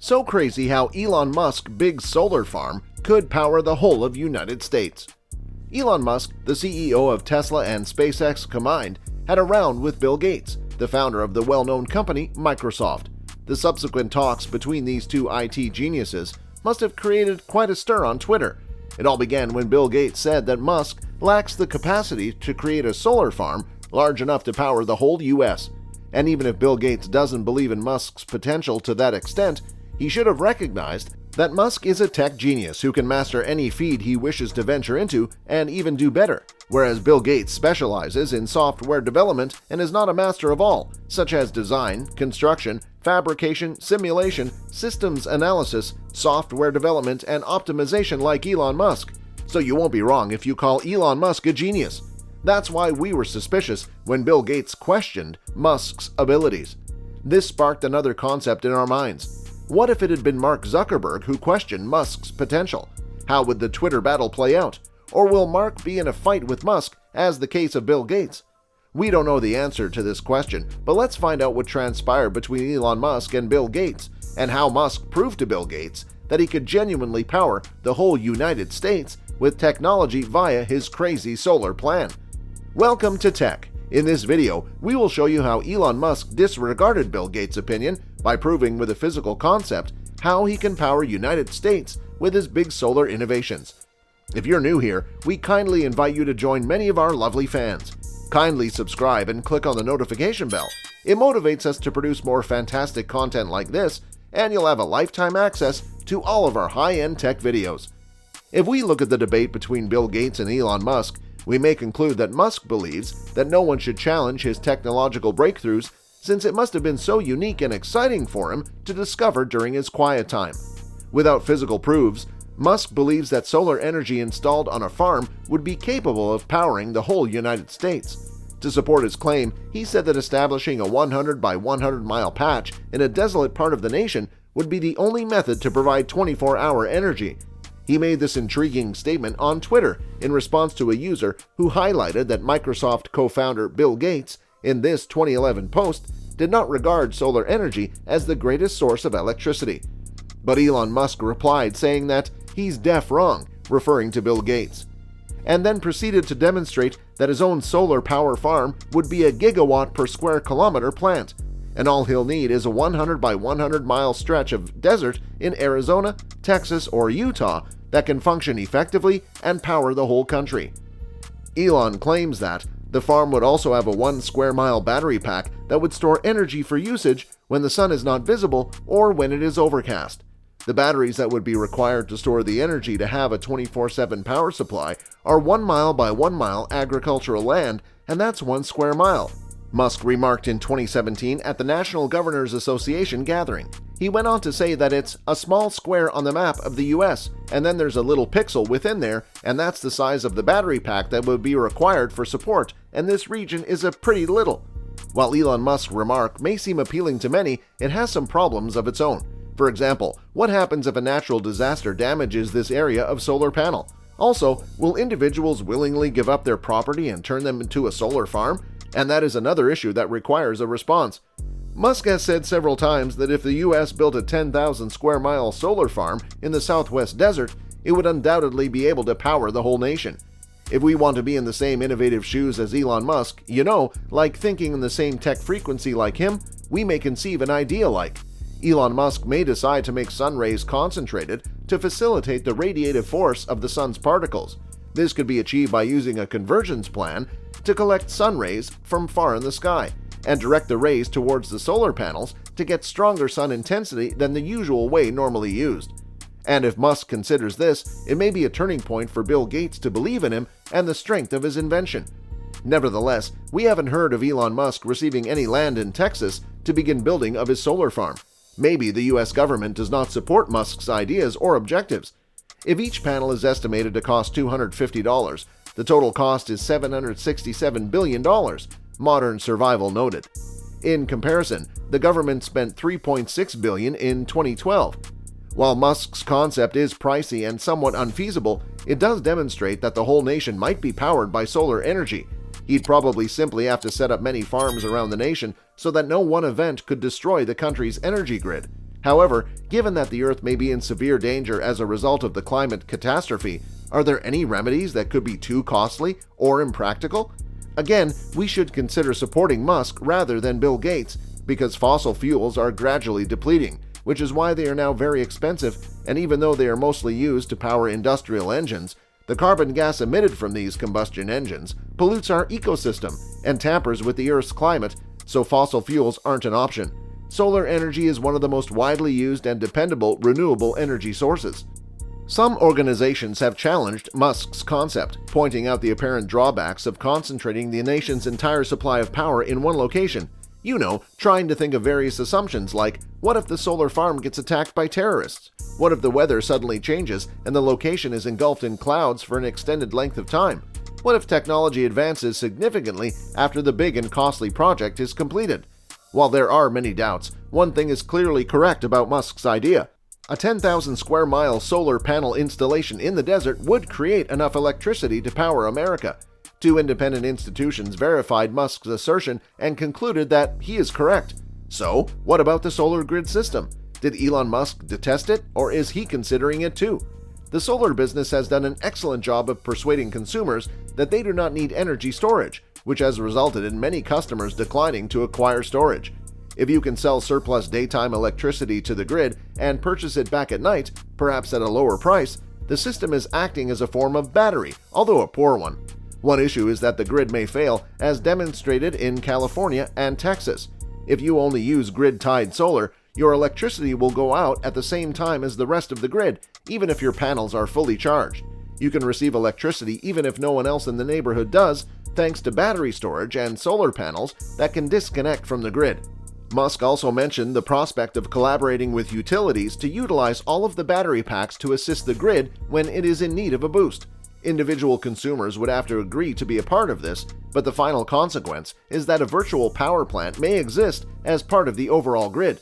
So crazy how Elon Musk's big solar farm could power the whole of United States. Elon Musk, the CEO of Tesla and SpaceX combined, had a round with Bill Gates, the founder of the well-known company Microsoft. The subsequent talks between these two IT geniuses must have created quite a stir on Twitter. It all began when Bill Gates said that Musk lacks the capacity to create a solar farm large enough to power the whole US. And even if Bill Gates doesn't believe in Musk's potential to that extent, he should have recognized that Musk is a tech genius who can master any field he wishes to venture into and even do better, whereas Bill Gates specializes in software development and is not a master of all, such as design, construction, fabrication, simulation, systems analysis, software development, and optimization like Elon Musk. So you won't be wrong if you call Elon Musk a genius. That's why we were suspicious when Bill Gates questioned Musk's abilities. This sparked another concept in our minds. What if it had been Mark Zuckerberg who questioned Musk's potential? How would the Twitter battle play out? Or will Mark be in a fight with Musk, as the case of Bill Gates? We don't know the answer to this question, but let's find out what transpired between Elon Musk and Bill Gates, and how Musk proved to Bill Gates that he could genuinely power the whole United States with technology via his crazy solar plan. Welcome to Tech. In this video, we will show you how Elon Musk disregarded Bill Gates' opinion by proving with a physical concept how he can power United States with his big solar innovations. If you're new here, we kindly invite you to join many of our lovely fans. Kindly subscribe and click on the notification bell. It motivates us to produce more fantastic content like this, and you'll have a lifetime access to all of our high-end tech videos. If we look at the debate between Bill Gates and Elon Musk, we may conclude that Musk believes that no one should challenge his technological breakthroughs since it must have been so unique and exciting for him to discover during his quiet time. Without physical proofs, Musk believes that solar energy installed on a farm would be capable of powering the whole United States. To support his claim, he said that establishing a 100 by 100 mile patch in a desolate part of the nation would be the only method to provide 24-hour energy. He made this intriguing statement on Twitter in response to a user who highlighted that Microsoft co-founder Bill Gates, in this 2011 post, did not regard solar energy as the greatest source of electricity. But Elon Musk replied saying that he's deaf wrong, referring to Bill Gates, and then proceeded to demonstrate that his own solar power farm would be a gigawatt per square kilometer plant, and all he'll need is a 100 by 100 mile stretch of desert in Arizona, Texas, or Utah that can function effectively and power the whole country. Elon claims that the farm would also have a 1 square mile battery pack that would store energy for usage when the sun is not visible or when it is overcast. The batteries that would be required to store the energy to have a 24/7 power supply are 1 mile by 1 mile agricultural land, and that's 1 square mile. Musk remarked in 2017 at the National Governors Association gathering. He went on to say that it's a small square on the map of the US, and then there's a little pixel within there, and that's the size of the battery pack that would be required for support, and this region is a pretty little. While Elon Musk's remark may seem appealing to many, it has some problems of its own. For example, what happens if a natural disaster damages this area of solar panel? Also, will individuals willingly give up their property and turn them into a solar farm? And that is another issue that requires a response. Musk has said several times that if the US built a 10,000 square mile solar farm in the Southwest desert, it would undoubtedly be able to power the whole nation. If we want to be in the same innovative shoes as Elon Musk, like thinking in the same tech frequency like him, we may conceive an idea like. Elon Musk may decide to make sun rays concentrated to facilitate the radiative force of the sun's particles. This could be achieved by using a convergence plan to collect sun rays from far in the sky and direct the rays towards the solar panels to get stronger sun intensity than the usual way normally used. And if Musk considers this, it may be a turning point for Bill Gates to believe in him and the strength of his invention. Nevertheless, we haven't heard of Elon Musk receiving any land in Texas to begin building of his solar farm. Maybe the US government does not support Musk's ideas or objectives. If each panel is estimated to cost $250, the total cost is $767 billion, Modern Survival noted. In comparison, the government spent $3.6 billion in 2012. While Musk's concept is pricey and somewhat unfeasible, it does demonstrate that the whole nation might be powered by solar energy. He'd probably simply have to set up many farms around the nation so that no one event could destroy the country's energy grid. However, given that the Earth may be in severe danger as a result of the climate catastrophe, are there any remedies that could be too costly or impractical? Again, we should consider supporting Musk rather than Bill Gates, because fossil fuels are gradually depleting, which is why they are now very expensive, and even though they are mostly used to power industrial engines, the carbon gas emitted from these combustion engines pollutes our ecosystem and tampers with the Earth's climate, so fossil fuels aren't an option. Solar energy is one of the most widely used and dependable renewable energy sources. Some organizations have challenged Musk's concept, pointing out the apparent drawbacks of concentrating the nation's entire supply of power in one location. Trying to think of various assumptions like, what if the solar farm gets attacked by terrorists? What if the weather suddenly changes and the location is engulfed in clouds for an extended length of time? What if technology advances significantly after the big and costly project is completed? While there are many doubts, one thing is clearly correct about Musk's idea. A 10,000 square mile solar panel installation in the desert would create enough electricity to power America. 2 independent institutions verified Musk's assertion and concluded that he is correct. So, what about the solar grid system? Did Elon Musk detest it, or is he considering it too? The solar business has done an excellent job of persuading consumers that they do not need energy storage, which has resulted in many customers declining to acquire storage. If you can sell surplus daytime electricity to the grid and purchase it back at night, perhaps at a lower price, the system is acting as a form of battery, although a poor one. One issue is that the grid may fail, as demonstrated in California and Texas. If you only use grid-tied solar, your electricity will go out at the same time as the rest of the grid, even if your panels are fully charged. You can receive electricity even if no one else in the neighborhood does, thanks to battery storage and solar panels that can disconnect from the grid. Musk also mentioned the prospect of collaborating with utilities to utilize all of the battery packs to assist the grid when it is in need of a boost. Individual consumers would have to agree to be a part of this, but the final consequence is that a virtual power plant may exist as part of the overall grid.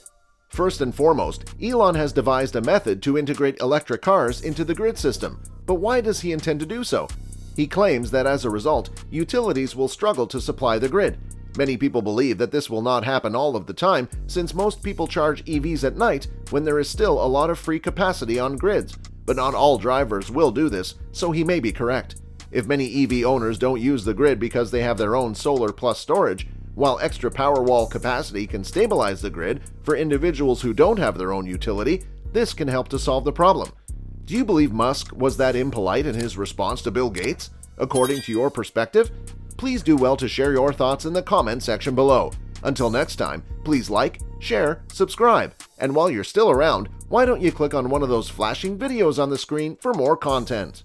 First and foremost, Elon has devised a method to integrate electric cars into the grid system, but why does he intend to do so? He claims that as a result, utilities will struggle to supply the grid. Many people believe that this will not happen all of the time, since most people charge EVs at night when there is still a lot of free capacity on grids. But not all drivers will do this, so he may be correct. If many EV owners don't use the grid because they have their own solar plus storage, while extra Powerwall capacity can stabilize the grid for individuals who don't have their own utility, this can help to solve the problem. Do you believe Musk was that impolite in his response to Bill Gates? According to your perspective? Please do well to share your thoughts in the comment section below. Until next time, please like, share, subscribe, and while you're still around, why don't you click on one of those flashing videos on the screen for more content?